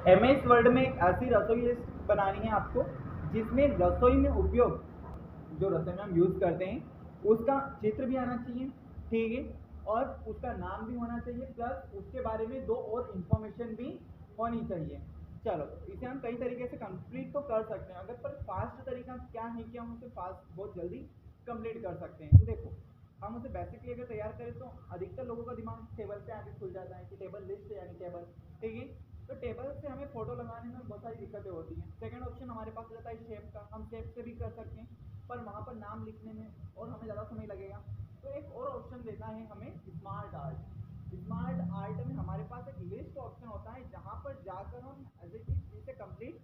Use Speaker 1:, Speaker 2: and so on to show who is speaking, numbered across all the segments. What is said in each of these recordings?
Speaker 1: MS word में एक ऐसी रसोई लिस्ट बनानी है आपको जिसमें रसोई में उपयोग, जो रसोई में हम यूज़ करते हैं, उसका चित्र भी आना चाहिए, ठीक है, और उसका नाम भी होना चाहिए, प्लस उसके बारे में 2 और इन्फॉर्मेशन भी होनी चाहिए। चलो, इसे हम कई तरीके से कंप्लीट तो कर सकते हैं, अगर पर फास्ट तरीका क्या है कि हम उसे फास्ट बहुत जल्दी कंप्लीट कर सकते हैं। तो देखो, हम उसे बेसिकली अगर तैयार करें तो अधिकतर लोगों का दिमाग टेबल पे आके खुल जाता है कि टेबल लिस्ट यानी टेबल, ठीक है। तो टेबल से हमें फोटो लगाने में बहुत सारी दिक्कतें होती हैं। सेकंड ऑप्शन हमारे पास रहता है शेप का, हम शेप से भी कर सकते हैं, पर वहाँ पर नाम लिखने में और हमें ज़्यादा समय लगेगा। तो एक और ऑप्शन देना है हमें स्मार्ट आर्ट। स्मार्ट आर्ट में हमारे पास एक लिस्ट ऑप्शन होता है जहाँ पर जाकर हम एज ए चीज इसे कंप्लीट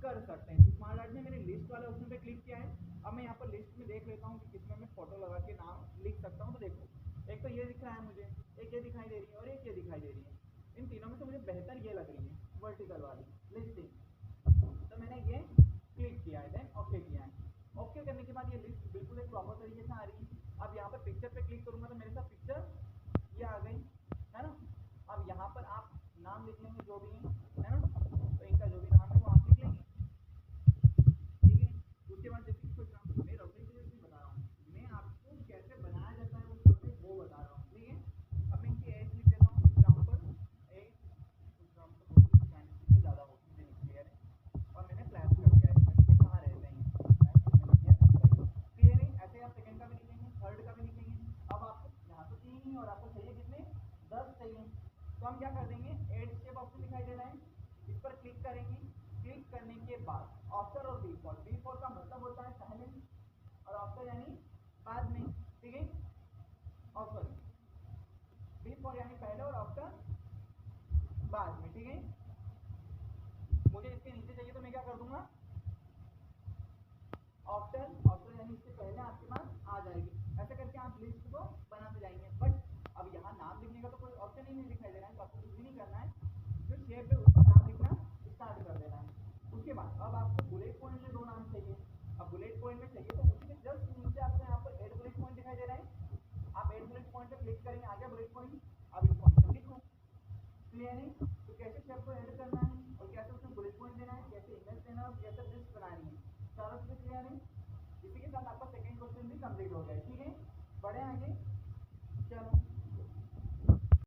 Speaker 1: कर सकते हैं। स्मार्ट आर्ट में मैंने लिस्ट वाले ऑप्शन पे क्लिक किया है। अब मैं यहाँ पर लिस्ट में देख लेता हूँ कि किसमें मैं फोटो लगा के नाम लिख सकता हूँ। तो देखो, एक तो ये दिख रहा है मुझे, एक ये दिखाई दे रही है और एक ये दिखाई दे रही है। इन तीनों में से मुझे बेहतर ये लग रही है, वर्टिकल वाली लिस्टिंग। तो मैंने ये क्लिक किया है, देन ओके किया है। ओके करने के बाद ये लिस्ट बिल्कुल एक प्रॉपर तरीके से आ रही है। अब यहाँ पर पिक्चर पे क्लिक करूंगा तो मेरे साथ पिक्चर ये आ गई है ना। अब यहाँ पर आप नाम लिख लेंगे जो भी है ना, तो इनका जो भी नाम है वो आप लिख लेंगे, ठीक है। उसके बाद जैसे कि फॉर एग्जाम्पल मैं रसोई के लिए बता रहा हूँ, मैं आपको कैसे बनाया जाता है वो छोटे वो बता रहा हूँ, ठीक है। अब मैं इनकी एज लिख देता हूँ, एग्जाम्पल एज, एग्जाम्पल ज़्यादा होती है क्लियर है, और मैंने फ्लैश कर दिया है इसमें, ठीक है। कहाँ रहते हैं क्लियर है। ऐसे आप सेकंड का भी लिखेंगे, थर्ड का भी लिखेंगे। अब आपको यहाँ तो चाहिए नहीं और आपको चाहिए कितने, 10 चाहिए। तो हम क्या कर देंगे, एड शेप ऑप्शन दिखाई दे रहा है, इस पर क्लिक करेंगे। क्लिक करने के बाद आफ्टर और बिफोर, बिफोर का मतलब होता है पहले और आफ्टर यानी बाद में, ठीक है। और सॉरी, बिफोर यानी पहले और आफ्टर बाद में, ठीक है। मुझे इसके नीचे चाहिए तो मैं क्या कर दूंगा, आफ्टर, आफ्टर यानी इससे पहले आपके पास आ जाएगी। ऐसे करके आप लिस्ट को बनाते जाएंगे। बट अब यहाँ नाम लिखने का तो कोई ऑप्शन ही नहीं दिखाई दे रहा है, तो आपको कुछ भी नहीं करना है, जो शेप है उसका नाम लिखना स्टार्ट कर देना है। उसके बाद अब आपको बुलेट पॉइंट में 2 नाम चाहिए। अब बुलेट पॉइंट में चाहिए तो उसी के जस्ट नीचे आपको यहाँ पर एड बुलेट पॉइंट दिखाई दे रहा है, आप एड बुलेट पॉइंट पे क्लिक करेंगे, आ गया बुलेट पॉइंट। अब इन्फॉर्मेशन लिखो, क्लियर है। तो कैसे शेप को ऐड करना है और कैसे उसमें बुलेट पॉइंट देना है, कैसे इमेज देना है और कैसे लिस्ट बनानी है, सारा चीज़ें क्लियर है। इसी के साथ आपका सेकंड क्वेश्चन भी कंप्लीट हो गया है, ठीक है। बढ़े आगे, चलो।